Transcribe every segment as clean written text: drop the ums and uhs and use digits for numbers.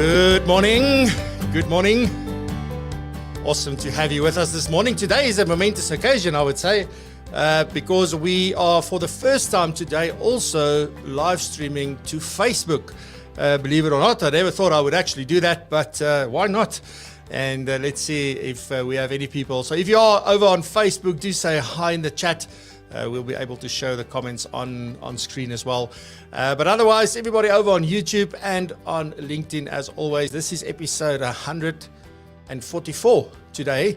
Good morning. Good morning. Awesome to have you with us this morning. Today is a momentous occasion, I would say, because we are for the first time today also live streaming to Facebook. Believe it or not, I never thought I would actually do that, but why not? And let's see if we have any people. So if you are over on Facebook, do say hi in the chat. We'll be able to show the comments on screen as well. But otherwise, everybody over on YouTube and on LinkedIn, as always, this is episode 144 today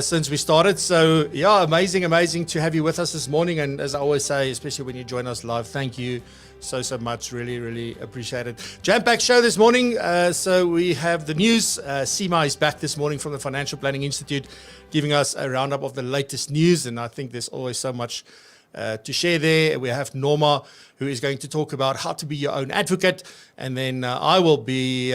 since we started. So yeah, amazing to have you with us this morning. And as I always say, especially when you join us live, thank you so much. Really appreciate it. Jam-packed show this morning. So we have the news. Seema is back this morning from the Financial Planning Institute, giving us a roundup of the latest news. And I think there's always so much to share there. We have Norma, who is going to talk about how to be your own advocate. And then I will be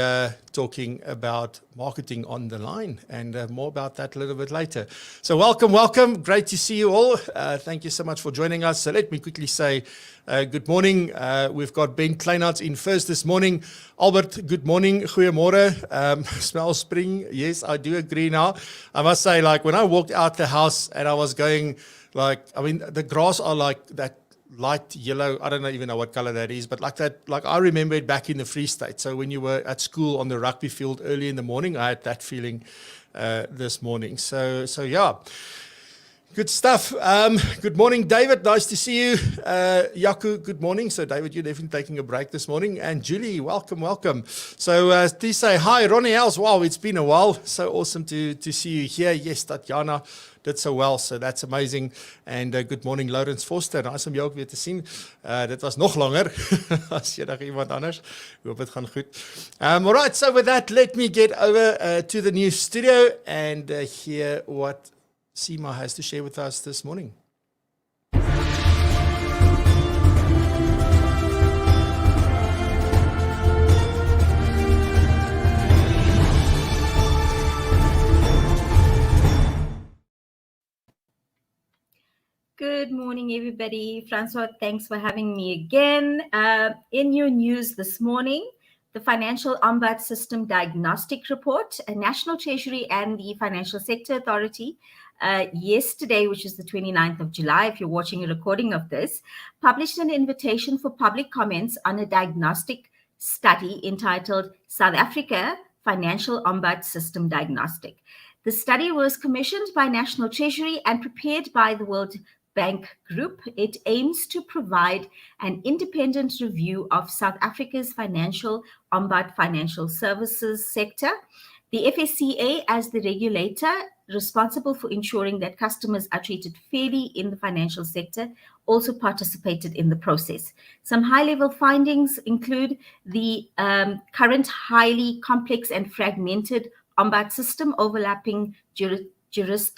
talking about marketing on the line, and more about that a little bit later. So welcome. Great to see you all. Thank you so much for joining us. So let me quickly say good morning. We've got Ben Kleinarts in first this morning. Albert, good morning. Goeiemorgen. Smell spring. Yes, I do agree now. I must say, like, when I walked out the house and I was going, the grass are like that light yellow. I don't even know what color that is, but like that, like I remember it back in the Free State. So when you were at school on the rugby field early in the morning, I had that feeling this morning. So yeah, good stuff. Good morning, David. Nice to see you. Yaku, good morning. So David, you're definitely taking a break this morning. And Julie, welcome. So please say hi. Ronnie Els, wow, it's been a while. So awesome to see you here. Yes, Tatiana did so well, so that's amazing. And good morning, Lawrence Foster. Nice om jou ook weer te sien. Dit was nog langer as jy nog iemand anders. Ek hoop dit gaan goed. All right, so with that, let me get over to the new studio and hear what Seema has to share with us this morning. Good morning, everybody. Francois, thanks for having me again. In your news this morning, the Financial Ombud System Diagnostic Report, a National Treasury and the Financial Sector Authority, yesterday, which is the 29th of July, if you're watching a recording of this, published an invitation for public comments on a diagnostic study entitled South Africa Financial Ombud System Diagnostic. The study was commissioned by National Treasury and prepared by the World Bank Group. It aims to provide an independent review of South Africa's financial ombud financial services sector. The FSCA, as the regulator responsible for ensuring that customers are treated fairly in the financial sector, also participated in the process. Some high-level findings include the current highly complex and fragmented ombud system overlapping jurisdictions,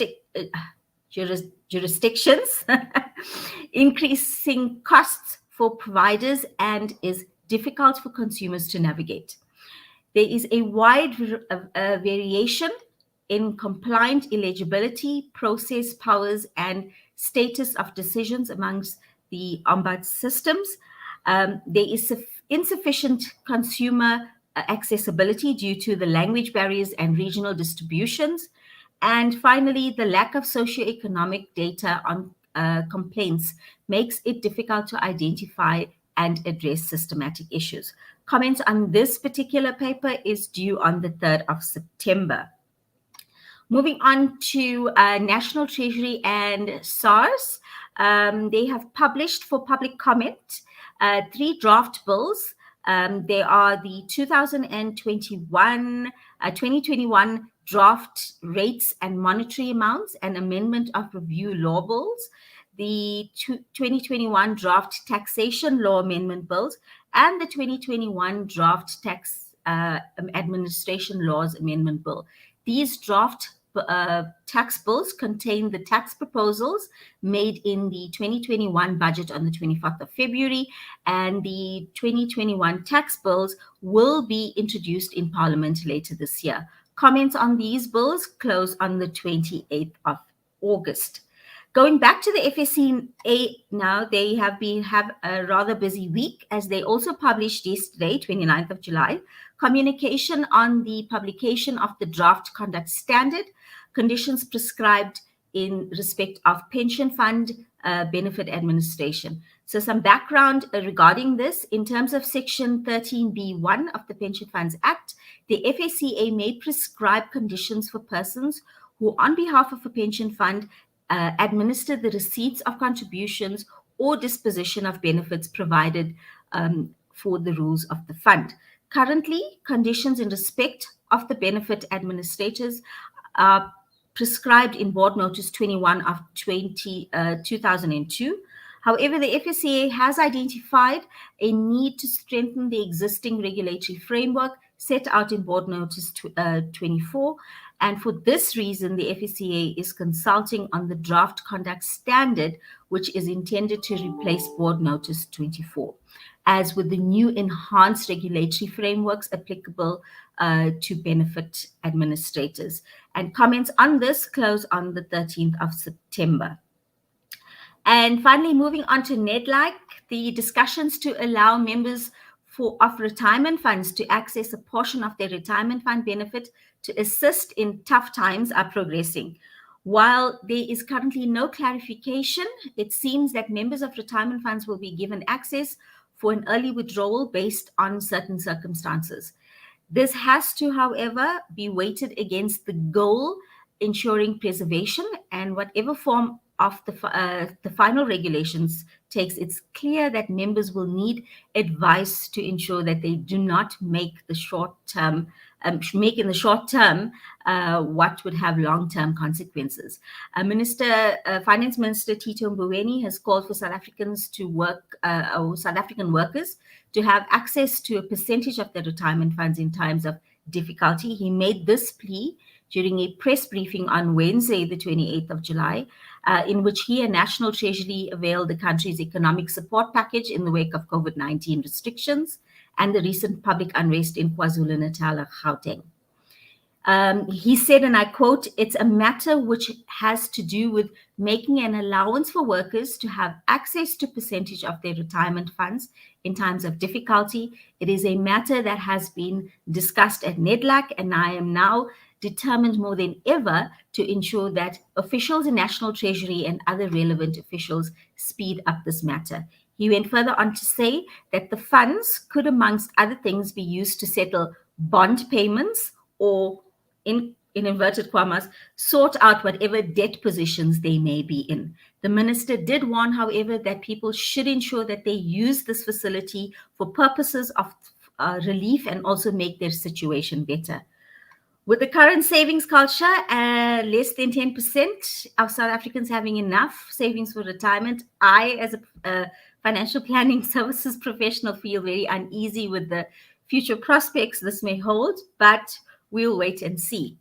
increasing costs for providers, and is difficult for consumers to navigate. There is a wide variation in compliant eligibility, process powers, and status of decisions amongst the ombud systems. There is insufficient consumer accessibility due to the language barriers and regional distributions. And finally, the lack of socioeconomic data on complaints makes it difficult to identify and address systematic issues. Comments on this particular paper is due on the 3rd of September. Moving on to National Treasury and SARS, they have published for public comment 3 draft bills. They are the 2021 draft rates and monetary amounts and amendment of review law bills, the 2021 draft taxation law amendment bills, and the 2021 draft tax administration laws amendment bill. These draft tax bills contain the tax proposals made in the 2021 budget on the 24th of February, and the 2021 tax bills will be introduced in Parliament later this year. Comments on these bills close on the 28th of August. Going back to the FSCA now, they have a rather busy week, as they also published yesterday, 29th of July, communication on the publication of the draft conduct standard, conditions prescribed in respect of pension fund benefit administration. So some background regarding this: in terms of Section 13B1 of the Pension Funds Act, the FSCA may prescribe conditions for persons who, on behalf of a pension fund, administer the receipts of contributions or disposition of benefits provided for the rules of the fund. Currently, conditions in respect of the benefit administrators are prescribed in Board Notice 21 of 2002. However, the FSCA has identified a need to strengthen the existing regulatory framework set out in Board Notice 24. And for this reason, the FSCA is consulting on the draft conduct standard, which is intended to replace Board Notice 24, as with the new enhanced regulatory frameworks applicable to benefit administrators. And comments on this close on the 13th of September. And finally, moving on to NEDLAC, the discussions to allow members of retirement funds to access a portion of their retirement fund benefit to assist in tough times are progressing. While there is currently no clarification, it seems that members of retirement funds will be given access for an early withdrawal based on certain circumstances. This has to, however, be weighted against the goal ensuring preservation, and whatever form of the final regulations takes, it's clear that members will need advice to ensure that they do not make in the short term what would have long-term consequences. Finance Minister Tito Mboweni has called for South Africans to work, or South African workers to have access to a percentage of their retirement funds in times of difficulty. He made this plea during a press briefing on Wednesday, the 28th of July, in which he and National Treasury availed the country's economic support package in the wake of COVID-19 restrictions and the recent public unrest in KwaZulu-Natal and Gauteng. He said, and I quote, "It's a matter which has to do with making an allowance for workers to have access to percentage of their retirement funds in times of difficulty. It is a matter that has been discussed at NEDLAC, and I am now determined more than ever to ensure that officials in National Treasury and other relevant officials speed up this matter." He went further on to say that the funds could, amongst other things, be used to settle bond payments or, in inverted commas, sort out whatever debt positions they may be in. The minister did warn, however, that people should ensure that they use this facility for purposes of relief and also make their situation better. With the current savings culture, less than 10% of South Africans having enough savings for retirement, I, as a financial planning services professional, feel very uneasy with the future prospects this may hold, but we'll wait and see.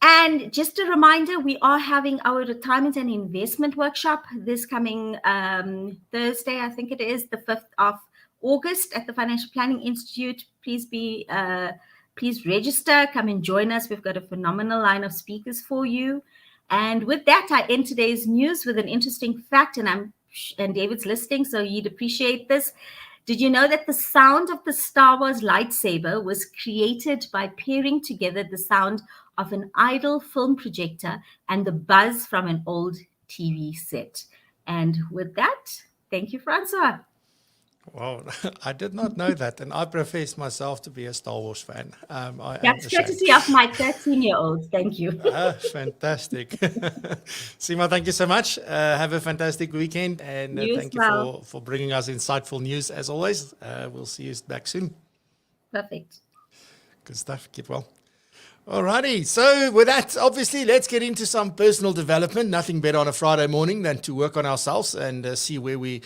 And just a reminder, we are having our retirement and investment workshop this coming Thursday, I think it is, the 5th of August at the Financial Planning Institute. Please register, come and join us. We've got a phenomenal line of speakers for you. And with that, I end today's news with an interesting fact, and David's listening, so you'd appreciate this. Did you know that the sound of the Star Wars lightsaber was created by pairing together the sound of an idle film projector and the buzz from an old TV set? And with that, thank you, Francois. Wow, I did not know that, and I profess myself to be a Star Wars fan. That's courtesy of my 13-year-old. Thank you. Fantastic. Seema, thank you so much. Have a fantastic weekend, and thank you for bringing us insightful news as always. We'll see you back soon. Perfect. Good stuff. Keep well. Alrighty, so with that, obviously, let's get into some personal development. Nothing better on a Friday morning than to work on ourselves and see where we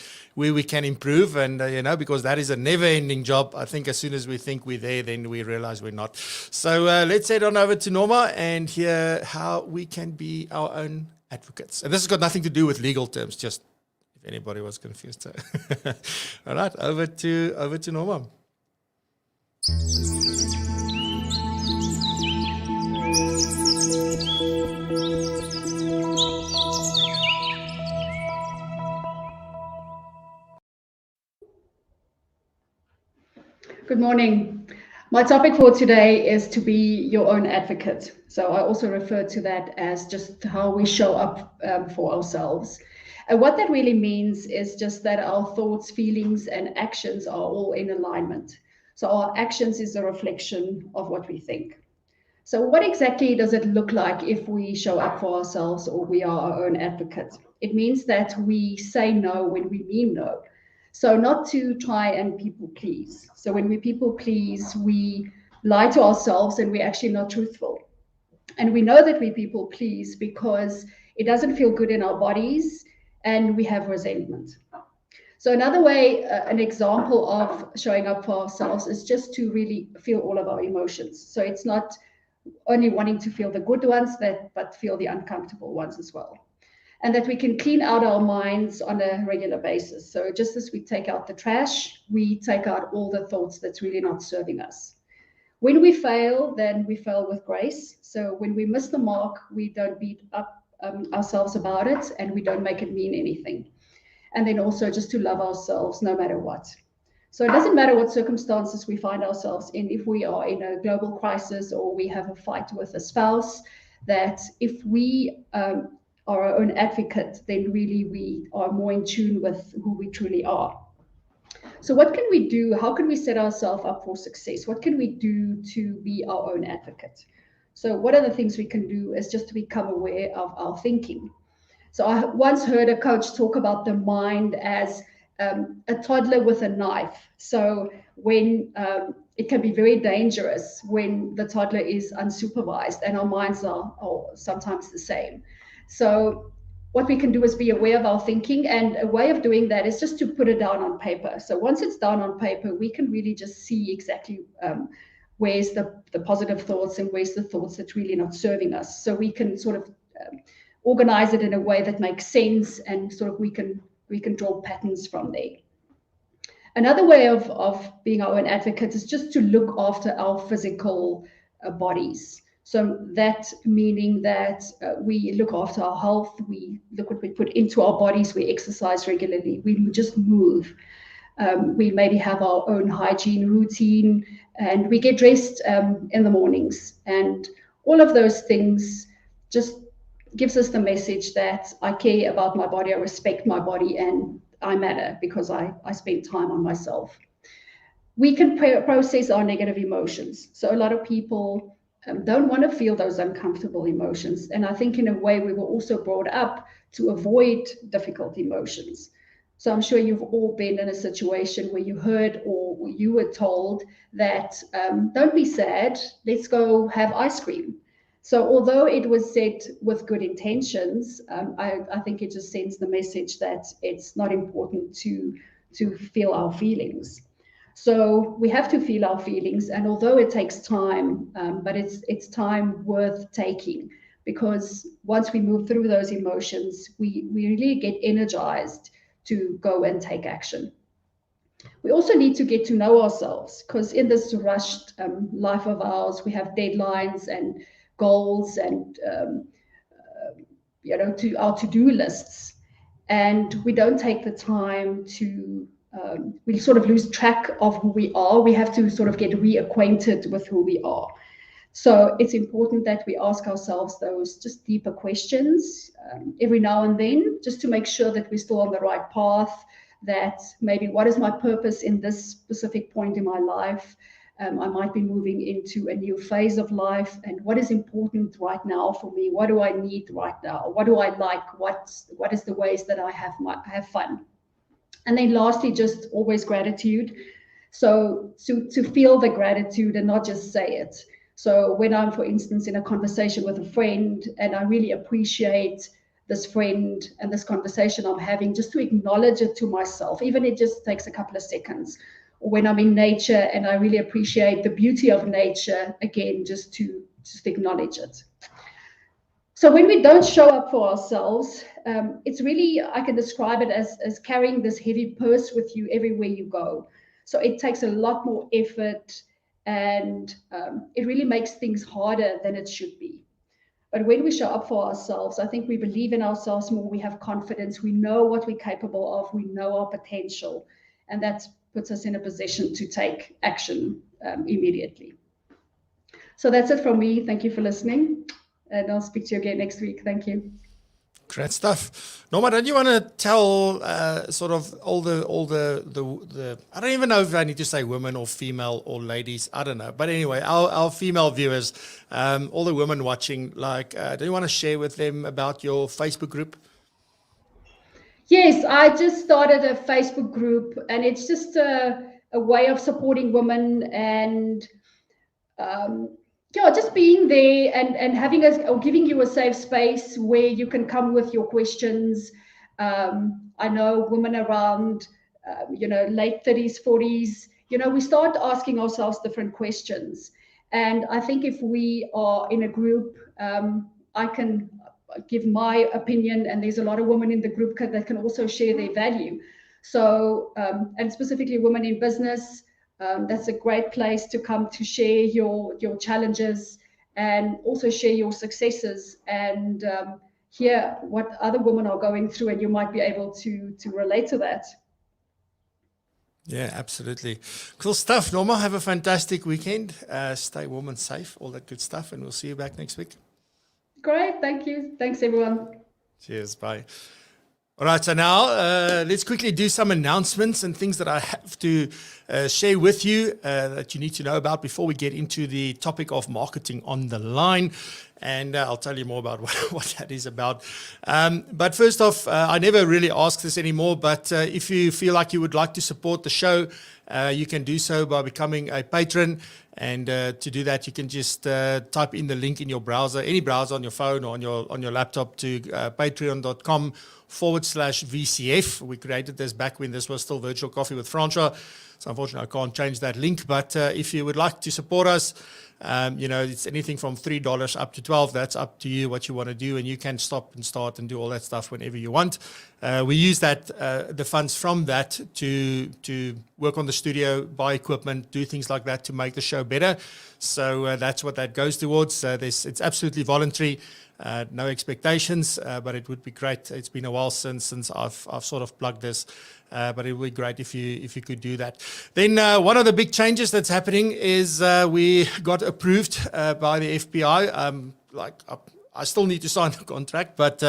can improve. And because that is a never-ending job. I think as soon as we think we're there, then we realize we're not. So let's head on over to Norma and hear how we can be our own advocates. And this has got nothing to do with legal terms, just if anybody was confused. So. All right, over to Norma. Good morning. My topic for today is to be your own advocate. So I also refer to that as just how we show up for ourselves. And what that really means is just that our thoughts, feelings, and actions are all in alignment. So our actions is a reflection of what we think. So what exactly does it look like if we show up for ourselves or we are our own advocate? It means that we say no when we mean no. So not to try and people please. So when we people please, we lie to ourselves and we're actually not truthful. And we know that we people please because it doesn't feel good in our bodies and we have resentment. So another way, an example of showing up for ourselves is just to really feel all of our emotions. So it's not only wanting to feel the good ones, but feel the uncomfortable ones as well. And that we can clean out our minds on a regular basis. So just as we take out the trash, we take out all the thoughts that's really not serving us. When we fail, then we fail with grace. So when we miss the mark, we don't beat up ourselves about it and we don't make it mean anything. And then also just to love ourselves no matter what. So it doesn't matter what circumstances we find ourselves in, if we are in a global crisis or we have a fight with a spouse, that if we are our own advocate, then really we are more in tune with who we truly are. So what can we do? How can we set ourselves up for success? What can we do to be our own advocate? So one of the things we can do is just to become aware of our thinking. So I once heard a coach talk about the mind as a toddler with a knife. So when it can be very dangerous when the toddler is unsupervised, and our minds are sometimes the same. So what we can do is be aware of our thinking, and a way of doing that is just to put it down on paper. So once it's down on paper, we can really just see exactly where's the positive thoughts and where's the thoughts that's really not serving us. So we can sort of organize it in a way that makes sense, and sort of we can draw patterns from there. Another way of being our own advocate is just to look after our physical bodies. So that meaning that we look after our health, we look what we put into our bodies, we exercise regularly, we just move. We maybe have our own hygiene routine, and we get dressed in the mornings. And all of those things just gives us the message that I care about my body, I respect my body, and I matter because I spend time on myself. We can process our negative emotions. So a lot of people don't want to feel those uncomfortable emotions. And I think in a way we were also brought up to avoid difficult emotions. So I'm sure you've all been in a situation where you heard or you were told that don't be sad, let's go have ice cream. So although it was said with good intentions, I think it just sends the message that it's not important to feel our feelings. So we have to feel our feelings, and although it takes time, but it's time worth taking, because once we move through those emotions, we really get energized to go and take action. We also need to get to know ourselves, because in this rushed life of ours, we have deadlines and goals and to our to-do lists, and we don't take the time to we sort of lose track of who we are. We have to sort of get reacquainted with who we are. So it's important that we ask ourselves those just deeper questions every now and then, just to make sure that we're still on the right path, that maybe what is my purpose in this specific point in my life? I might be moving into a new phase of life, and what is important right now for me? What do I need right now? What do I like? What is the ways that I have fun? And then lastly, just always gratitude. So to feel the gratitude and not just say it. So when I'm, for instance, in a conversation with a friend and I really appreciate this friend and this conversation I'm having, just to acknowledge it to myself, even it just takes a couple of seconds. Or when I'm in nature and I really appreciate the beauty of nature, again, just acknowledge it. So when we don't show up for ourselves, it's really, I can describe it as carrying this heavy purse with you everywhere you go. So it takes a lot more effort, and it really makes things harder than it should be. But when we show up for ourselves, I think we believe in ourselves more, we have confidence, we know what we're capable of, we know our potential. And that's puts us in a position to take action immediately. So that's it from me. Thank you for listening, and I'll speak to you again next week. Thank you. Great stuff. Norma, don't you want to tell sort of all the I don't even know if I need to say women or female or ladies, I don't know. But anyway, our female viewers, all the women watching, like, do you want to share with them about your Facebook group? Yes, I just started a Facebook group, and it's just a way of supporting women and just being there and having or giving you a safe space where you can come with your questions. I know women around, late 30s, 40s, we start asking ourselves different questions. And I think if we are in a group, I can give my opinion, and there's a lot of women in the group that can also share their value. So, and specifically women in business, that's a great place to come to share your challenges and also share your successes and hear what other women are going through, and you might be able to relate to that. Yeah, absolutely. Cool stuff. Norma, have a fantastic weekend. Stay warm and safe, all that good stuff, and we'll see you back next week. Great. Thank you. Thanks, everyone. Cheers. Bye. All right, so now let's quickly do some announcements and things that I have to share with you that you need to know about before we get into the topic of marketing on the line. And I'll tell you more about what that is about. But first off, I never really ask this anymore, but if you feel like you would like to support the show, you can do so by becoming a patron. And to do that, you can just type in the link in your browser, any browser on your phone or on your laptop, to patreon.com/VCF. We created this back when this was still Virtual Coffee with Francois. So unfortunately, I can't change that link. But if you would like to support us, it's anything from $3 up to $12. That's up to you what you want to do, and you can stop and start and do all that stuff whenever you want. We use that the funds from that to work on the studio, buy equipment, do things like that to make the show better. So that's what that goes towards. It's absolutely voluntary. No expectations, but it would be great. It's been a while since I've sort of plugged this, but it would be great if you could do that. Then one of the big changes that's happening is we got approved by the FBI. I still need to sign the contract, but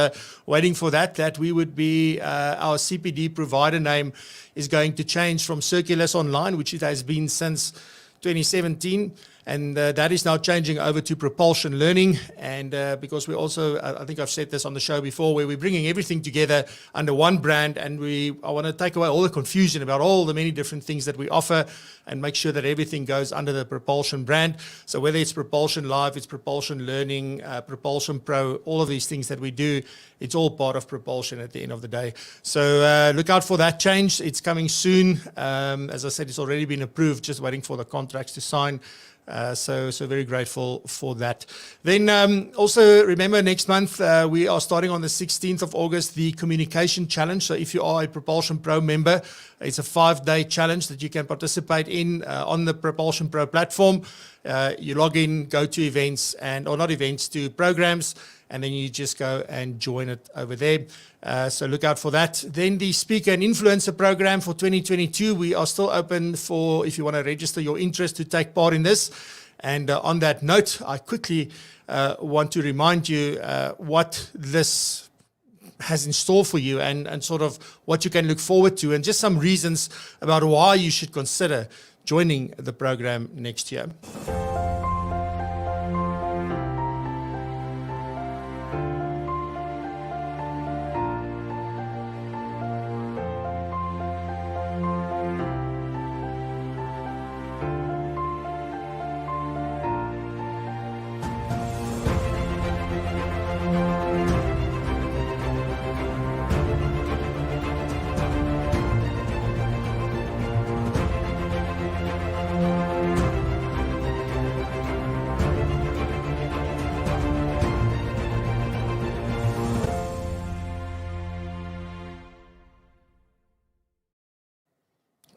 waiting for that we would be, our CPD provider name is going to change from Circulus Online, which it has been since 2017. And that is now changing over to Propulsion Learning. And because we also, I think I've said this on the show before, where we're bringing everything together under one brand, and I want to take away all the confusion about all the many different things that we offer and make sure that everything goes under the Propulsion brand. So whether it's Propulsion Live, it's Propulsion Learning, Propulsion Pro, all of these things that we do, it's all part of Propulsion at the end of the day. So look out for that change. It's coming soon. As I said, it's already been approved, just waiting for the contracts to sign. So very grateful for that. Then also remember, next month we are starting on the 16th of August the Communication Challenge. So if you are a Propulsion Pro member, it's a 5-day challenge that you can participate in on the Propulsion Pro platform. You log in, go to events, or not events, to programs, and then you just go and join it over there. So look out for that. Then the Speaker and Influencer Program for 2022, we are still open for, if you want to register your interest to take part in this. And on that note, I quickly want to remind you what this has in store for you and sort of what you can look forward to, and just some reasons about why you should consider joining the program next year.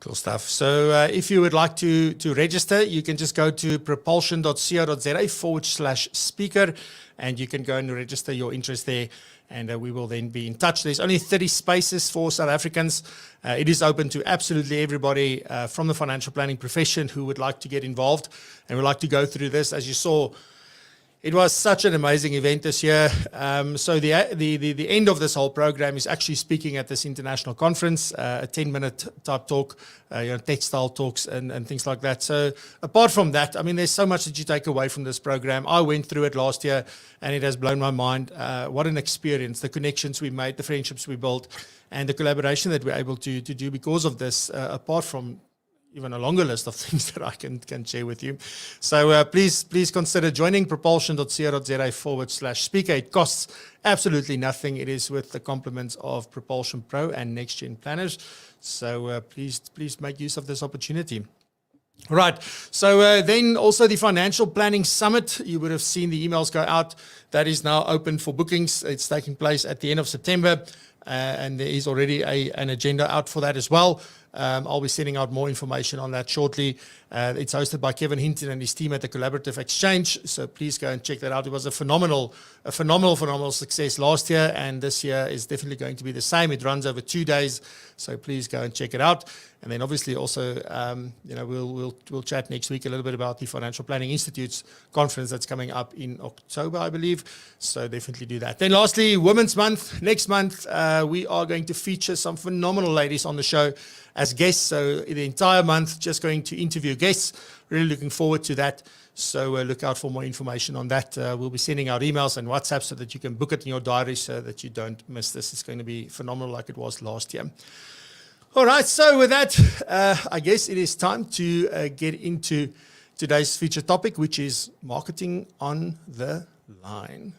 Cool stuff. So if you would like to register, you can just go to propulsion.co.za /speaker, and you can go and register your interest there. and we will then be in touch. There's only 30 spaces for South Africans. It is open to absolutely everybody from the financial planning profession who would like to get involved and would like to go through this. As you saw, it was such an amazing event this year. So the end of this whole program is actually speaking at this international conference, a 10-minute type talk, textile talks and things like that. So apart from that, I mean, there's so much that you take away from this program. I went through it last year and it has blown my mind. What an experience, the connections we made, the friendships we built, and the collaboration that we're able to do because of this, apart from even a longer list of things that I can share with you. So please consider joining propulsion.co.za/speaker. It costs absolutely nothing. It is with the compliments of PROpulsion Pro and Next Gen Planners. So please make use of this opportunity. Right. So then also the Financial Planning Summit. You would have seen the emails go out. That is now open for bookings. It's taking place at the end of September. And there is already an agenda out for that as well. I'll be sending out more information on that shortly. It's hosted by Kevin Hinton and his team at the Collaborative Exchange. So please go and check that out. It was a phenomenal success last year, and this year is definitely going to be the same. It runs over 2 days, so please go and check it out. And then obviously also, we'll chat next week a little bit about the Financial Planning Institute's conference that's coming up in October, I believe. So definitely do that. Then lastly, Women's Month. Next month, we are going to feature some phenomenal ladies on the show as guests. So the entire month, just going to interview guests. Really looking forward to that. So look out for more information on that. We'll be sending out emails and WhatsApp so that you can book it in your diary so that you don't miss this. It's going to be phenomenal like it was last year. All right, so with that, I guess it is time to get into today's featured topic, which is marketing on the line.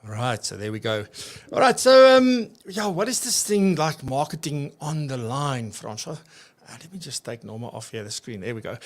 Right, so there we go. All right, so what is this thing like marketing on the line, Francois? Let me just take Norma off here, the screen. There we go.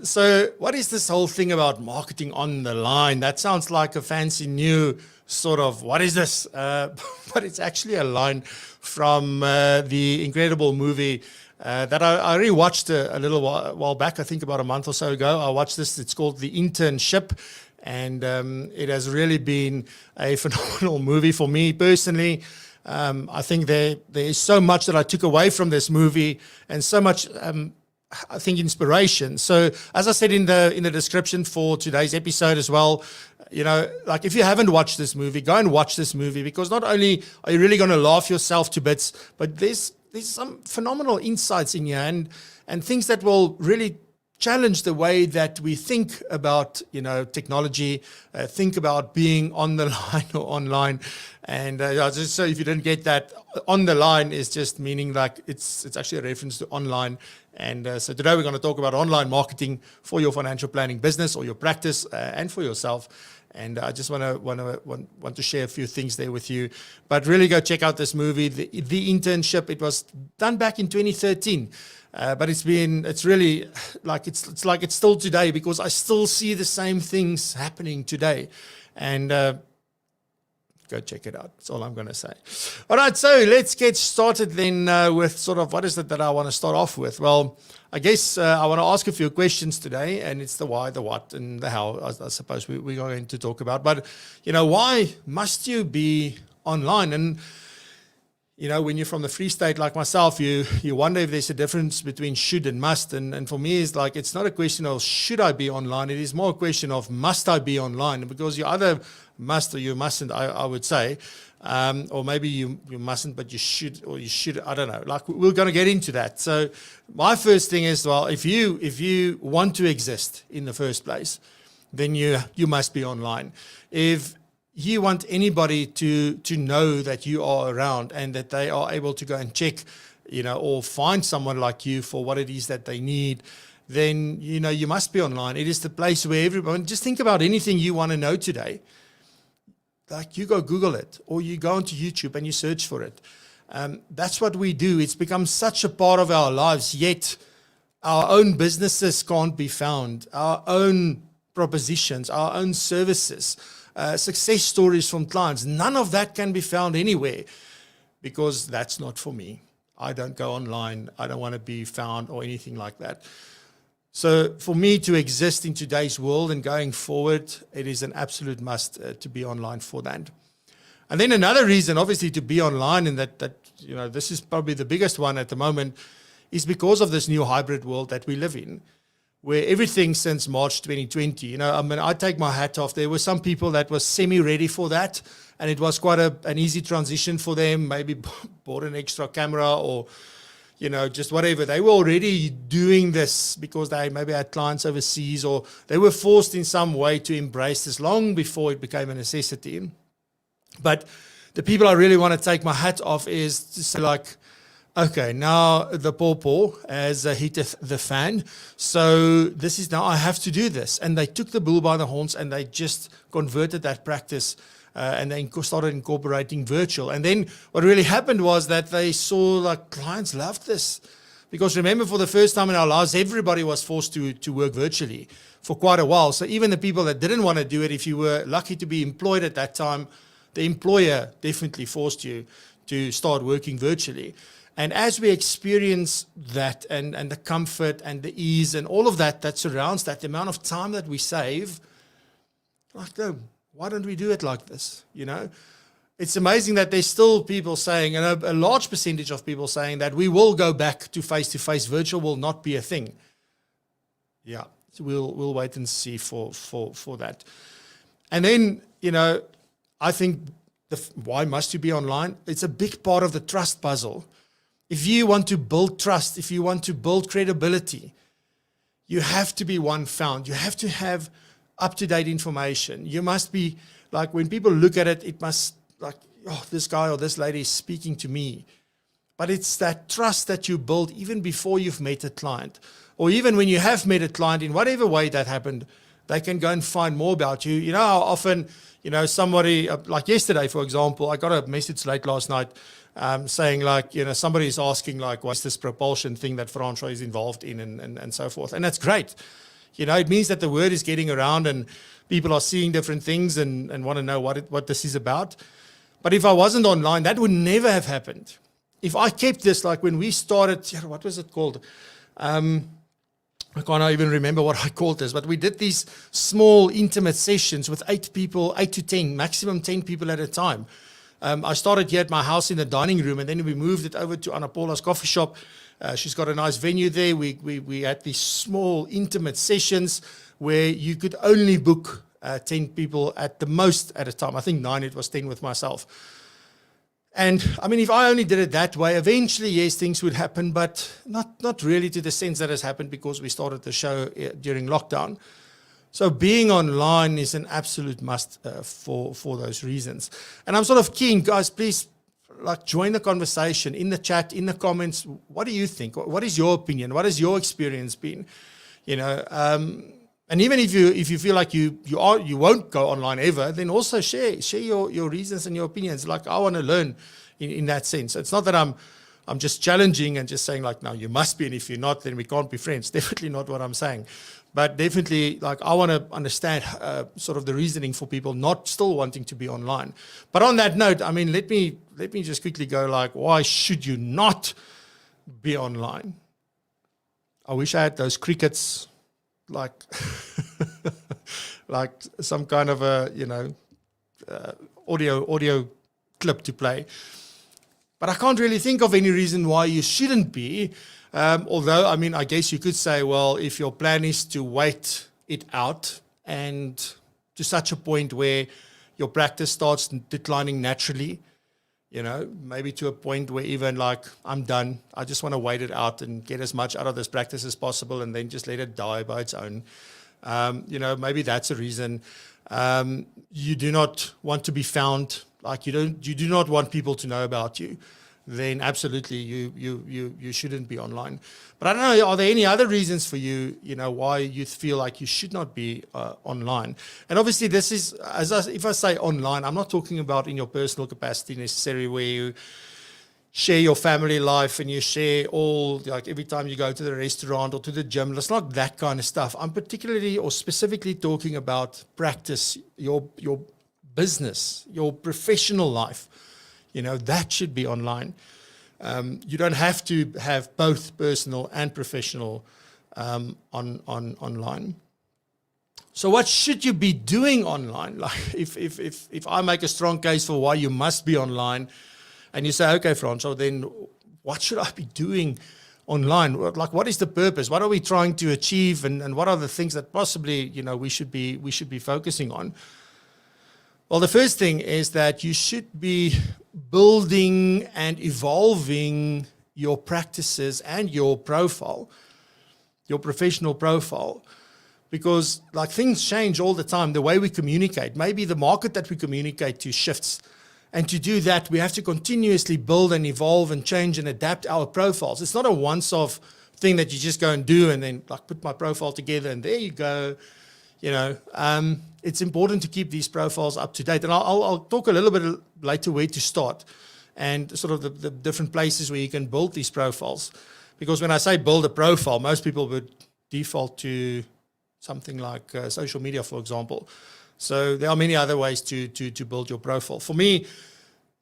So what is this whole thing about marketing on the line? That sounds like a fancy new sort of, what is this? But it's actually a line from the incredible movie that I rewatched a little while back, I think about a month or so ago. I watched this. It's called The Internship. And it has really been a phenomenal movie for me personally. I think there is so much that I took away from this movie and so much, I think, inspiration. So as I said in the description for today's episode as well, like if you haven't watched this movie, go and watch this movie, because not only are you really going to laugh yourself to bits, but there's some phenomenal insights in here and things that will really challenge the way that we think about, technology, think about being on the line or online. And just so if you didn't get that, on the line is just meaning like it's actually a reference to online. And so today we're going to talk about online marketing for your financial planning business or your practice and for yourself. And I just want to share a few things there with you. But really go check out this movie, The Internship. It was done back in 2013. But it's really like it's like it's still today, because I still see the same things happening today. And go check it out. That's all I'm going to say. All right, so let's get started then with sort of what is it that I want to start off with. Well, I guess I want to ask a few questions today, and it's the why, the what, and the how, I suppose we're going to talk about. But, why must you be online? And when you're from the Free State like myself, you wonder if there's a difference between should and must. And for me, it's not a question of should I be online. It is more a question of must I be online? Because you either must or you mustn't, I would say. Or maybe you mustn't, but you should, or you should, I don't know. Like, we're going to get into that. So my first thing is, well, if you want to exist in the first place, then you must be online. If you want anybody to know that you are around and that they are able to go and check, or find someone like you for what it is that they need, then, you must be online. It is the place where everyone, just think about anything you want to know today. Like, you go Google it, or you go onto YouTube and you search for it. That's what we do. It's become such a part of our lives, yet our own businesses can't be found. Our own propositions, our own services, success stories from clients. None of that can be found anywhere because that's not for me. I don't go online. I don't want to be found or anything like that. So for me to exist in today's world and going forward, it is an absolute must to be online for that. And then another reason, obviously, to be online, and that this is probably the biggest one at the moment, is because of this new hybrid world that we live in, where everything since March 2020, I take my hat off. There were some people that were semi-ready for that, and it was quite an easy transition for them, maybe bought an extra camera or, just whatever. They were already doing this because they maybe had clients overseas, or they were forced in some way to embrace this long before it became a necessity. But the people I really want to take my hat off is to say, like, okay, now the pawpaw has hit the fan. So this is now, I have to do this. And they took the bull by the horns and they just converted that practice and they started incorporating virtual. And then what really happened was that they saw like clients loved this. Because remember, for the first time in our lives, everybody was forced to work virtually for quite a while. So even the people that didn't want to do it, if you were lucky to be employed at that time, the employer definitely forced you to start working virtually. And as we experience that and the comfort and the ease and all of that surrounds that, the amount of time that we save, like, no, why don't we do it like this? It's amazing that there's still people saying, and a large percentage of people saying that we will go back to face-to-face. Virtual will not be a thing. Yeah, so we'll wait and see for that. And then, I think why must you be online? It's a big part of the trust puzzle. If you want to build trust, if you want to build credibility, you have to be one found. You have to have up-to-date information. You must be, like, when people look at it, it must, like, oh, this guy or this lady is speaking to me. But it's that trust that you build even before you've met a client. Or even when you have met a client, in whatever way that happened, they can go and find more about you. You know how often, somebody, like yesterday, for example, I got a message late last night saying, like, somebody is asking, like, what's this propulsion thing that François is involved in and so forth. And that's great. It means that the word is getting around and people are seeing different things and want to know what this is about. But if I wasn't online, that would never have happened. If I kept this, like when we started, what was it called? I can't even remember what I called this, but we did these small, intimate sessions with 8 to 10, maximum 10 people at a time. I started here at my house in the dining room, and then we moved it over to Anna Paula's coffee shop. She's got a nice venue there. We had these small, intimate sessions where you could only book 10 people at the most at a time. I think 9, it was 10 with myself. And I mean, if I only did it that way, eventually, yes, things would happen, but not really to the sense that has happened because we started the show during lockdown. So being online is an absolute must for those reasons. And I'm sort of keen, guys, please, like, join the conversation in the chat, in the comments. What do you think? What is your opinion? What has your experience been? And even if you feel like you won't go online ever, then also share your reasons and your opinions. Like, I want to learn in that sense. It's not that I'm just challenging and just saying, like, no, you must be, and if you're not, then we can't be friends. Definitely not what I'm saying. But definitely, like, I want to understand sort of the reasoning for people not still wanting to be online. But on that note, I mean, let me just quickly go, like, why should you not be online? I wish I had those crickets, like like some kind of a audio clip to play, but I can't really think of any reason why you shouldn't be. Although, I mean, I guess you could say, well, if your plan is to wait it out and to such a point where your practice starts declining naturally, maybe to a point where even, like, I'm done. I just want to wait it out and get as much out of this practice as possible and then just let it die by its own. Maybe that's a reason. You do not want to be found, like, you do not want people to know about you. Then absolutely you shouldn't be online. But I don't know, are there any other reasons for you, why you feel like you should not be online? And obviously this is, if I say online, I'm not talking about in your personal capacity necessarily, where you share your family life and you share all, like, every time you go to the restaurant or to the gym. It's not that kind of stuff. I'm particularly or specifically talking about practice, your business, your professional life, that should be online. You don't have to have both personal and professional online. So what should you be doing online? Like if I make a strong case for why you must be online, and you say, okay, Francois, then what should I be doing online? Like, what is the purpose? What are we trying to achieve? And what are the things that possibly, we should be focusing on? Well, the first thing is that you should be building and evolving your practices and your profile, your professional profile, because like things change all the time, the way we communicate. Maybe the market that we communicate to shifts. And to do that, we have to continuously build and evolve and change and adapt our profiles. It's not a once-off thing that you just go and do and then like put my profile together and there you go. It's important to keep these profiles up to date. And I'll talk a little bit later where to start and sort of the different places where you can build these profiles. Because when I say build a profile, most people would default to something like social media, for example. So there are many other ways to build your profile. For me,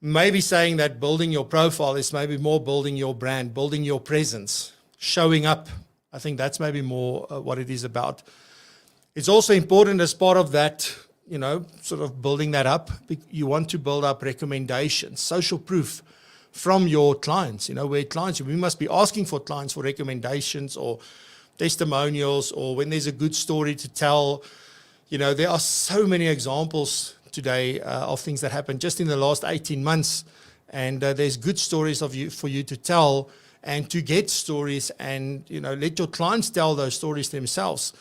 maybe saying that building your profile is maybe more building your brand, building your presence, showing up. I think that's maybe more what it is about. It's also important as part of that, sort of building that up. You want to build up recommendations, social proof from your clients. Where clients, we must be asking for clients for recommendations or testimonials, or when there's a good story to tell. There are so many examples today of things that happened just in the last 18 months. And there's good stories for you to tell and to get stories and, let your clients tell those stories themselves.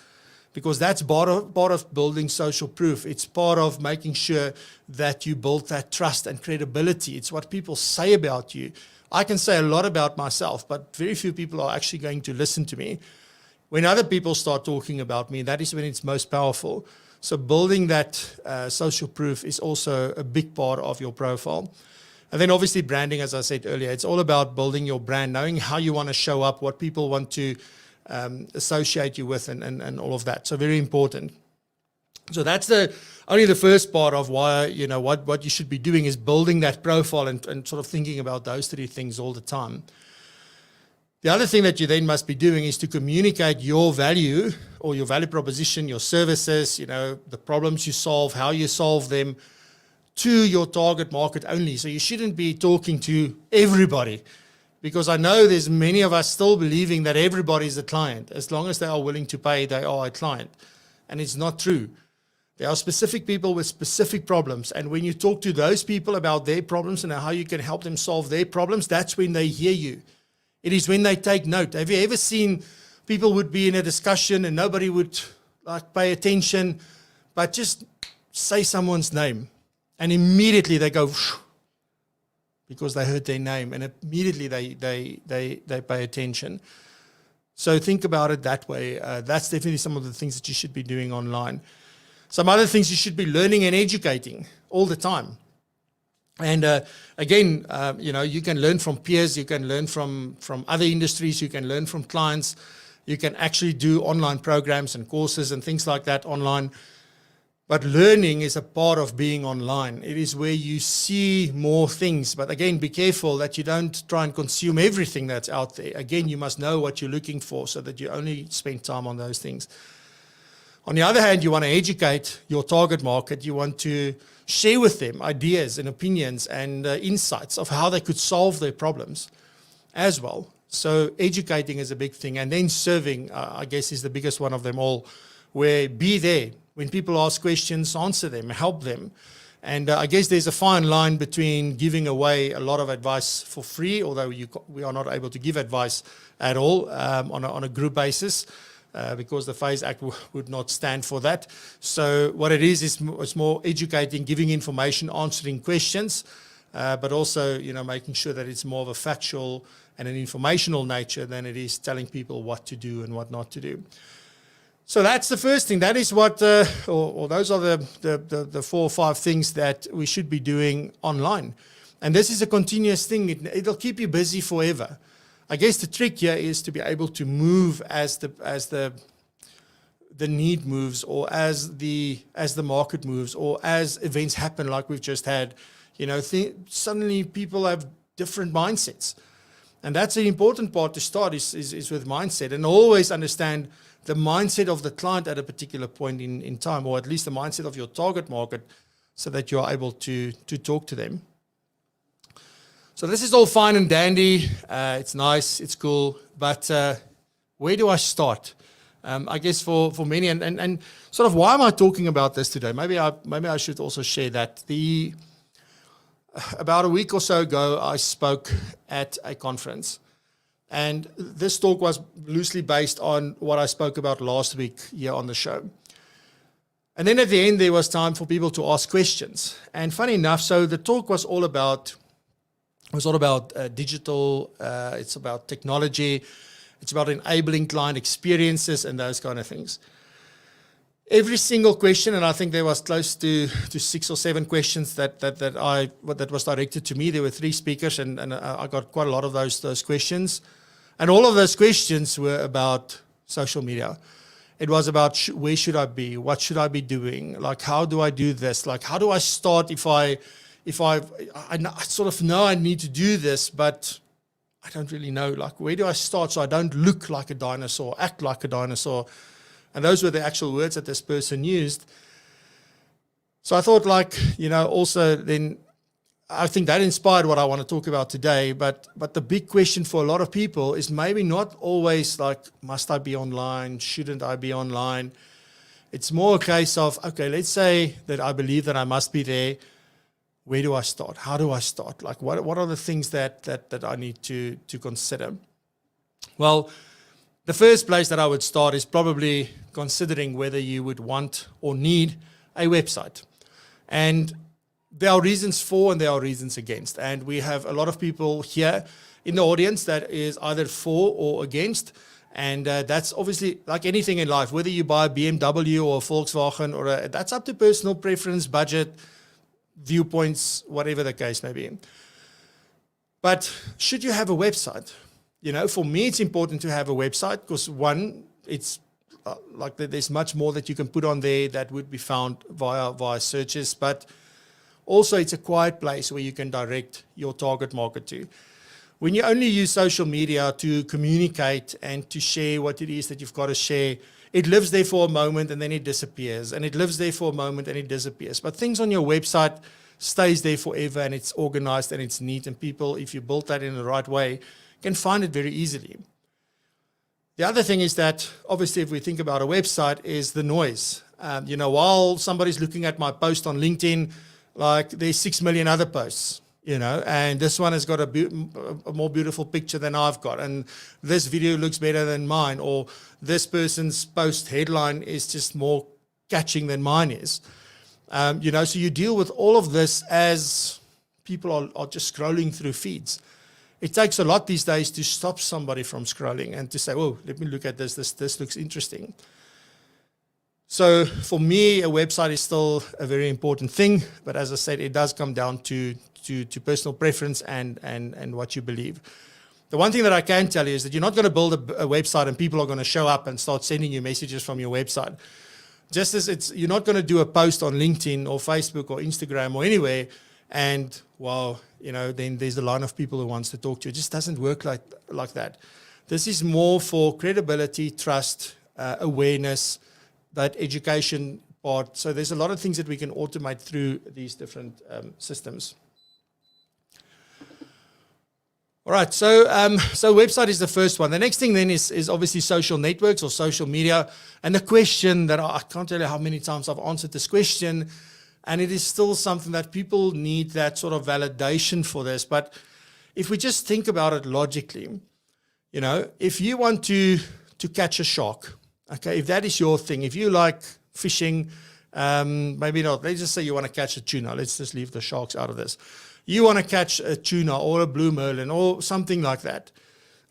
Because that's part of building social proof. It's part of making sure that you build that trust and credibility. It's what people say about you. I can say a lot about myself, but very few people are actually going to listen to me. When other people start talking about me, that is when it's most powerful. So building that social proof is also a big part of your profile. And then obviously branding, as I said earlier, it's all about building your brand, knowing how you want to show up, what people want to associate you with and all of that. So very important. So that's only the first part of why, what you should be doing is building that profile and sort of thinking about those three things all the time. The other thing that you then must be doing is to communicate your value or your value proposition, your services, the problems you solve, how you solve them to your target market only. So you shouldn't be talking to everybody, because I know there's many of us still believing that everybody is a client. As long as they are willing to pay, they are a client. And it's not true. There are specific people with specific problems. And when you talk to those people about their problems and how you can help them solve their problems, that's when they hear you. It is when they take note. Have you ever seen people would be in a discussion and nobody would pay attention, but just say someone's name and immediately they go because they heard their name and immediately they pay attention. So think about it that way. That's definitely some of the things that you should be doing online. Some other things you should be learning and educating all the time. And again, you can learn from peers, you can learn from other industries, you can learn from clients, you can actually do online programs and courses and things like that online. But learning is a part of being online. It is where you see more things. But again, be careful that you don't try and consume everything that's out there. Again, you must know what you're looking for so that you only spend time on those things. On the other hand, you want to educate your target market. You want to share with them ideas and opinions and insights of how they could solve their problems as well. So educating is a big thing. And then serving, I guess, is the biggest one of them all, where be there. When people ask questions, answer them, help them. And I guess there's a fine line between giving away a lot of advice for free, although we are not able to give advice at all on a group basis. Because the FASE Act would not stand for that. So what it is it's more educating, giving information, answering questions, but also making sure that it's more of a factual and an informational nature than it is telling people what to do and what not to do. So that's the first thing. That is what, or those are the 4 or 5 things that we should be doing online. And this is a continuous thing. It'll keep you busy forever. I guess the trick here is to be able to move as the the need moves, or as the market moves, or as events happen like we've just had, suddenly people have different mindsets. And that's the important part to start is with mindset, and always understand the mindset of the client at a particular point in time, or at least the mindset of your target market, so that you are able to talk to them. So this is all fine and dandy. It's nice, it's cool, but where do I start? I guess for many, and sort of why am I talking about this today? Maybe I should also share that. About a week or so ago, I spoke at a conference, and this talk was loosely based on what I spoke about last week here on the show. And then at the end, there was time for people to ask questions. And funny enough, so the talk was all about digital, it's about technology, it's about enabling client experiences and those kind of things. Every single question, and I think there was close to 6 or 7 questions that was directed to me. There were 3 speakers, and I got quite a lot of those questions. And all of those questions were about social media. It was about where should I be? What should I be doing? Like, how do I do this? Like, how do I start if I sort of know I need to do this, but I don't really know. Like, where do I start so I don't look like a dinosaur, act like a dinosaur? And those were the actual words that this person used. So I thought, also then I think that inspired what I want to talk about today. But the big question for a lot of people is maybe not always like, must I be online? Shouldn't I be online? It's more a case of, okay, let's say that I believe that I must be there. Where do I start? How do I start? Like, what are the things that I need to consider? Well, the first place that I would start is probably considering whether you would want or need a website. And there are reasons for and there are reasons against. And we have a lot of people here in the audience that is either for or against. And that's obviously like anything in life, whether you buy a BMW or a Volkswagen, that's up to personal preference, budget, viewpoints, whatever the case may be. But should you have a website? For me, it's important to have a website because, one, it's like there's much more that you can put on there that would be found via searches, but also it's a quiet place where you can direct your target market to. When you only use social media to communicate and to share what it is that you've got to share, it lives there for a moment and then it disappears, and it lives there for a moment and it disappears. But things on your website stays there forever, and it's organized and it's neat, and people, if you build that in the right way, can find it very easily. The other thing is that, obviously, if we think about a website, is the noise. While somebody's looking at my post on LinkedIn, like there's 6 million other posts, and this one has got a more beautiful picture than I've got, and this video looks better than mine, or this person's post headline is just more catching than mine is. So you deal with all of this as people are just scrolling through feeds. It takes a lot these days to stop somebody from scrolling and to say, oh, let me look at this. This looks interesting. So for me, a website is still a very important thing. But as I said, it does come down to personal preference and what you believe. The one thing that I can tell you is that you're not going to build a website and people are going to show up and start sending you messages from your website. Just as you're not going to do a post on LinkedIn or Facebook or Instagram or anywhere, and then there's a line of people who wants to talk to you. It just doesn't work like that. This is more for credibility, trust, awareness, that education part. So there's a lot of things that we can automate through these different systems. All right, so website is the first one. The next thing then is obviously social networks or social media. And the question that I can't tell you how many times I've answered this question, and it is still something that people need that sort of validation for this. But if we just think about it logically, if you want to catch a shark, okay, if that is your thing, if you like fishing, maybe not. Let's just say you want to catch a tuna. Let's just leave the sharks out of this. You want to catch a tuna or a blue marlin or something like that.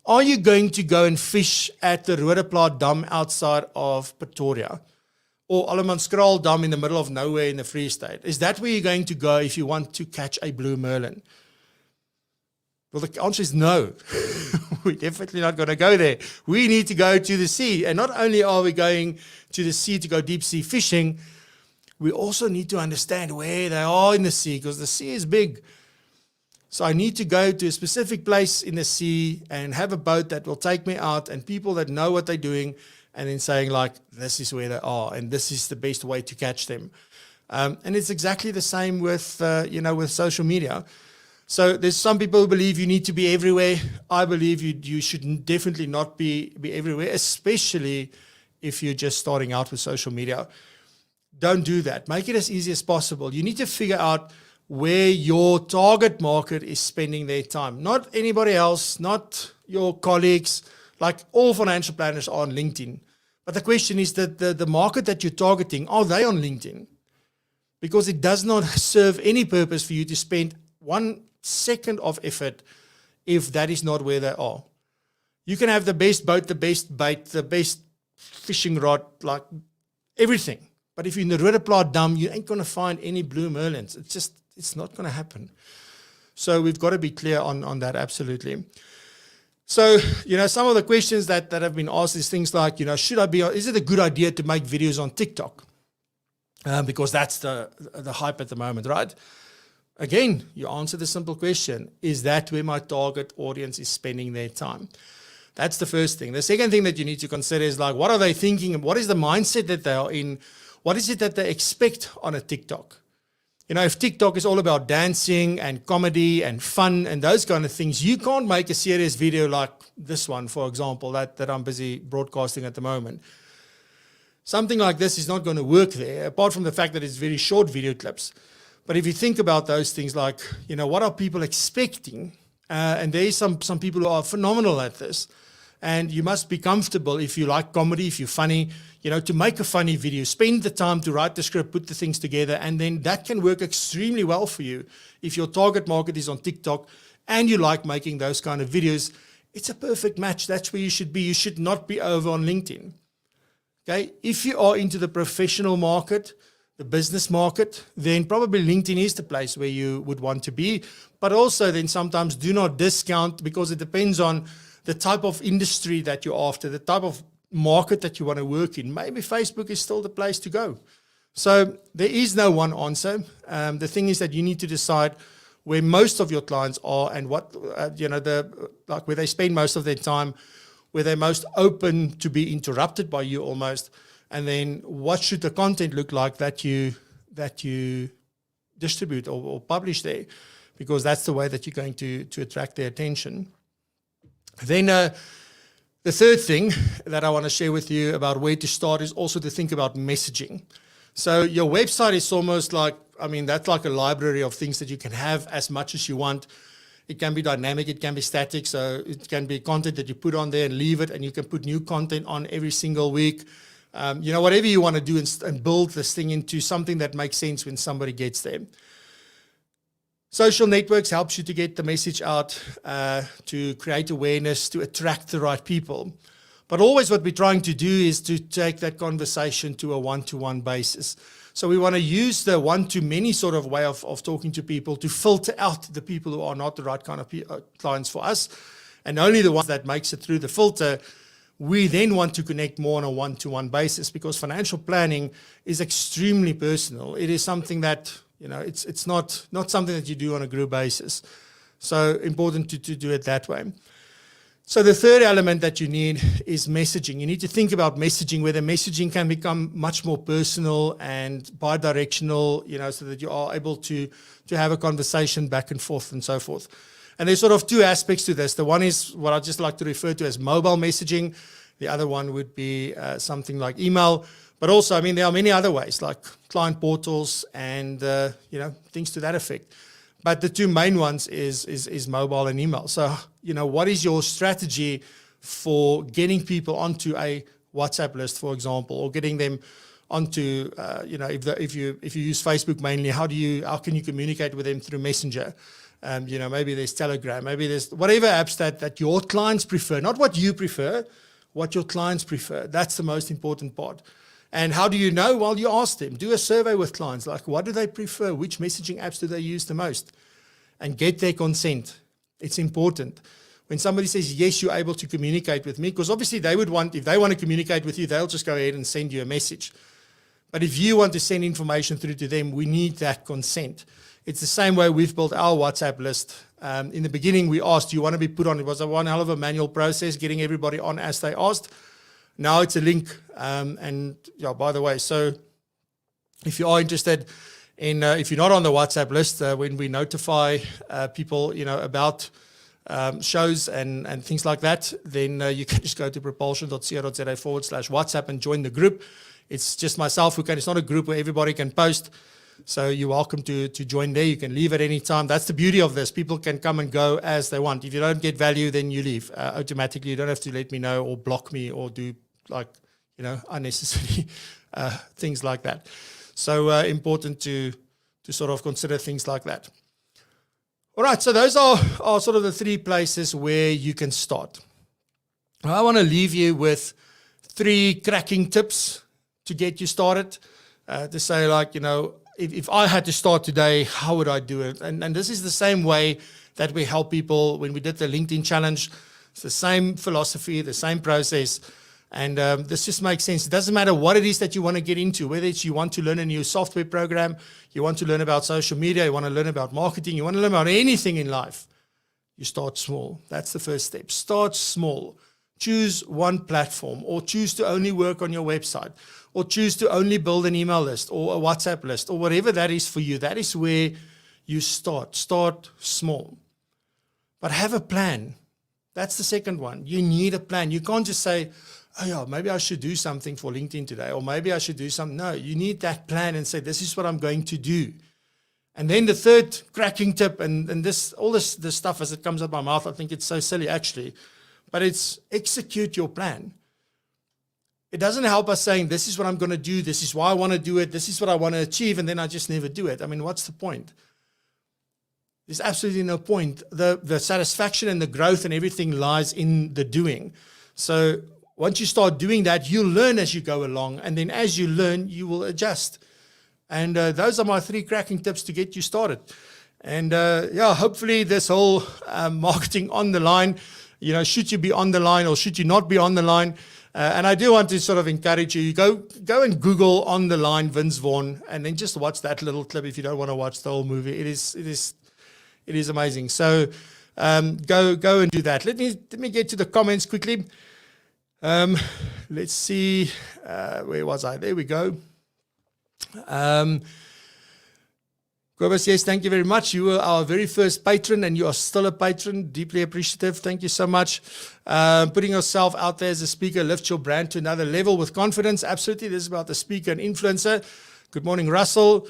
Are you going to go and fish at the Roodeplaat Dam outside of Pretoria or Allemanskraal Dam in the middle of nowhere in the Free State? Is that where you're going to go if you want to catch a blue marlin? Well, the answer is no. We're definitely not going to go there. We need to go to the sea. And not only are we going to the sea to go deep sea fishing, we also need to understand where they are in the sea, because the sea is big. So I need to go to a specific place in the sea and have a boat that will take me out, and people that know what they're doing, and then saying like, this is where they are and this is the best way to catch them. And it's exactly the same with, with social media. So there's some people who believe you need to be everywhere. I believe you should definitely not be everywhere, especially if you're just starting out with social media. Don't do that. Make it as easy as possible. You need to figure out where your target market is spending their time. Not anybody else, not your colleagues. Like all financial planners are on LinkedIn. But the question is that the market that you're targeting, are they on LinkedIn? Because it does not serve any purpose for you to spend 1 second of effort if that is not where they are. You can have the best boat, the best bait, the best fishing rod, like everything. But if you're in the Roodeplaat Dam, you ain't going to find any blue merlins. It's not going to happen. So we've got to be clear on that, absolutely. So, some of the questions that have been asked is things like, is it a good idea to make videos on TikTok? Because that's the hype at the moment, right? Again, you answer the simple question, is that where my target audience is spending their time? That's the first thing. The second thing that you need to consider is like, what are they thinking? What is the mindset that they are in? What is it that they expect on a TikTok? If TikTok is all about dancing and comedy and fun and those kind of things, you can't make a serious video like this one, for example, that I'm busy broadcasting at the moment. Something like this is not going to work there, apart from the fact that it's very short video clips. But if you think about those things like, what are people expecting? And there's some people who are phenomenal at this. And you must be comfortable if you like comedy, if you're funny, to make a funny video. Spend the time to write the script, put the things together, and then that can work extremely well for you. If your target market is on TikTok and you like making those kind of videos, it's a perfect match. That's where you should be. You should not be over on LinkedIn. Okay, if you are into the professional market, the business market, then probably LinkedIn is the place where you would want to be. But also then sometimes do not discount, because it depends on the type of industry that you're after, the type of market that you want to work in. Maybe Facebook is still the place to go. So there is no one answer. The thing is that you need to decide where most of your clients are and what, where they spend most of their time, where they're most open to be interrupted by you almost, and then what should the content look like that you distribute or publish there, because that's the way that you're going to attract their attention. Then the third thing that I want to share with you about where to start is also to think about messaging. So your website is almost like, that's like a library of things that you can have as much as you want. It can be dynamic, it can be static, so it can be content that you put on there and leave it, and you can put new content on every single week. Whatever you want to do and build this thing into something that makes sense when somebody gets there. Social networks helps you to get the message out, to create awareness, to attract the right people. But always what we're trying to do is to take that conversation to a one-to-one basis. So we want to use the one-to-many sort of way of talking to people to filter out the people who are not the right kind of clients for us. And only the ones that makes it through the filter, we then want to connect more on a one-to-one basis, because financial planning is extremely personal. It is something that, it's not something that you do on a group basis. So important to do it that way. So the third element that you need is messaging. You need to think about messaging, where the messaging can become much more personal and bi-directional, so that you are able to have a conversation back and forth and so forth. And there's sort of two aspects to this. The one is what I just like to refer to as mobile messaging. The other one would be something like email. But also, there are many other ways, like client portals and things to that effect. But the two main ones is mobile and email. So, what is your strategy for getting people onto a WhatsApp list, for example, or getting them onto, if you use Facebook mainly, how can you communicate with them through Messenger? Maybe there's Telegram, maybe there's whatever apps that your clients prefer, not what you prefer, what your clients prefer. That's the most important part. And how do you know? Well, you ask them. Do a survey with clients, like what do they prefer? Which messaging apps do they use the most? And get their consent. It's important. When somebody says, yes, you're able to communicate with me, because obviously they would want, if they want to communicate with you, they'll just go ahead and send you a message. But if you want to send information through to them, we need that consent. It's the same way we've built our WhatsApp list. In the beginning, we asked, do you want to be put on? It was one hell of a manual process, getting everybody on as they asked. Now it's a link. And yeah, by the way, so if you are interested in, if you're not on the WhatsApp list, when we notify people, about shows and things like that, then you can just go to propulsion.co.za/WhatsApp and join the group. It's just myself who can. It's not a group where everybody can post. So you're welcome to join there. You can leave at any time. That's the beauty of this. People can come and go as they want. If you don't get value, then you leave automatically. You don't have to let me know or block me or do unnecessary things like that. So important to sort of consider things like that. All right, so those are sort of the 3 places where you can start. I want to leave you with 3 cracking tips to get you started. To say, if I had to start today, how would I do it? And this is the same way that we help people when we did the LinkedIn challenge. It's the same philosophy, the same process. And this just makes sense. It doesn't matter what it is that you want to get into, whether it's you want to learn a new software program, you want to learn about social media, you want to learn about marketing, you want to learn about anything in life. You start small. That's the first step. Start small. Choose one platform, or choose to only work on your website, or choose to only build an email list or a WhatsApp list, or whatever that is for you. That is where you start. Start small. But have a plan. That's the second one. You need a plan. You can't just say, oh yeah, maybe I should do something for LinkedIn today, or maybe I should do something. No, you need that plan and say, this is what I'm going to do. And then the third cracking tip, and this stuff as it comes out of my mouth, I think it's so silly actually, but it's execute your plan. It doesn't help us saying, this is what I'm going to do, this is why I want to do it, this is what I want to achieve, and then I just never do it. I mean, what's the point? There's absolutely no point. The satisfaction and the growth and everything lies in the doing. So once you start doing that, you'll learn as you go along, and then as you learn, you will adjust. And those are my 3 cracking tips to get you started. And hopefully this whole marketing on the line, should you be on the line or should you not be on the line? And I do want to sort of encourage you, go and Google on the line Vince Vaughn, and then just watch that little clip if you don't want to watch the whole movie. It is amazing. So go and do that. Let me get to the comments quickly. Let's see. Where was I? There we go. Gobus, yes, thank you very much. You were our very first patron, and you are still a patron. Deeply appreciative. Thank you so much. Putting yourself out there as a speaker lifts your brand to another level with confidence. Absolutely. This is about the speaker and influencer. Good morning, Russell.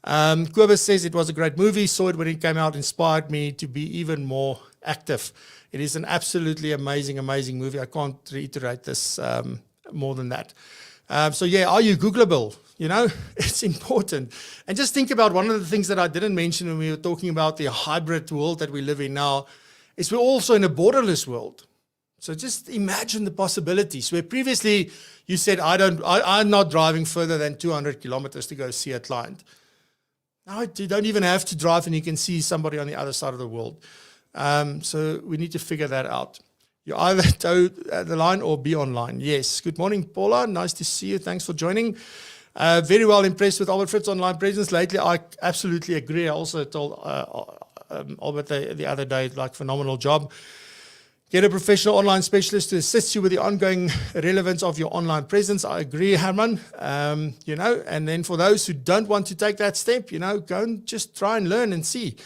Gobus says it was a great movie. Saw it when it came out. Inspired me to be even more active. It is an absolutely amazing, amazing movie. I can't reiterate this more than that. Are you Googleable? It's important. And just think about one of the things that I didn't mention when we were talking about the hybrid world that we live in now, is we're also in a borderless world. So just imagine the possibilities where previously you said, I'm not driving further than 200 kilometers to go see a client. Now you don't even have to drive, and you can see somebody on the other side of the world. So we need to figure that out. You either toe the line or be online. Yes. Good morning, Paula. Nice to see you. Thanks for joining. Very well impressed with Albert Fritz's online presence lately. I absolutely agree. I also told Albert the other day, phenomenal job. Get a professional online specialist to assist you with the ongoing relevance of your online presence. I agree, Herman. And then for those who don't want to take that step, go and just try and learn and see.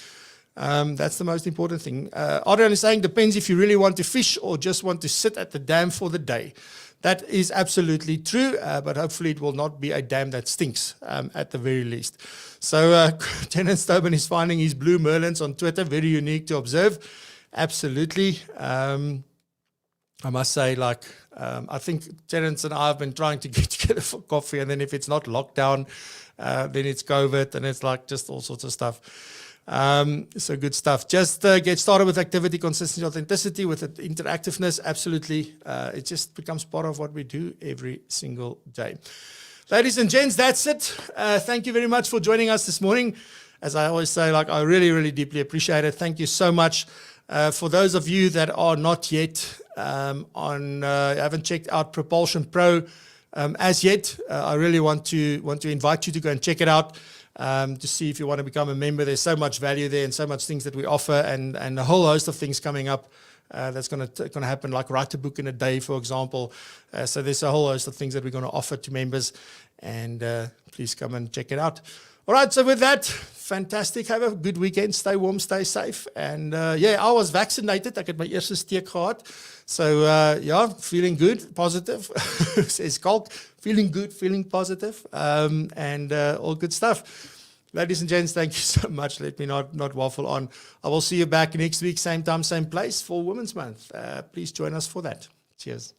That's the most important thing. Adrian is saying, depends if you really want to fish or just want to sit at the dam for the day. That is absolutely true, but hopefully it will not be a dam that stinks at the very least. So Terence Tobin is finding his blue merlins on Twitter, very unique to observe. Absolutely. I must say, I think Terence and I have been trying to get together for coffee, and then if it's not lockdown, then it's COVID, and it's just all sorts of stuff. So good stuff. Just get started with activity, consistency, authenticity, with interactiveness. Absolutely. It just becomes part of what we do every single day. Ladies and gents, that's it. Thank you very much for joining us this morning. As I always say, I really, really deeply appreciate it. Thank you so much. For those of you that are not yet haven't checked out PROpulsion Pro as yet, I really want to invite you to go and check it out. To see if you want to become a member. There's so much value there and so much things that we offer, and a whole host of things coming up that's going to happen, like write a book in a day, for example. So there's a whole host of things that we're going to offer to members, and please come and check it out. All right, so with that, fantastic. Have a good weekend. Stay warm, stay safe. And I was vaccinated. Ek het my eerste steek gehad. So feeling good, positive. Says Kalk, feeling good, feeling positive, and all good stuff. Ladies and gents, thank you so much. Let me not waffle on. I will see you back next week, same time, same place for Women's Month. Please join us for that. Cheers.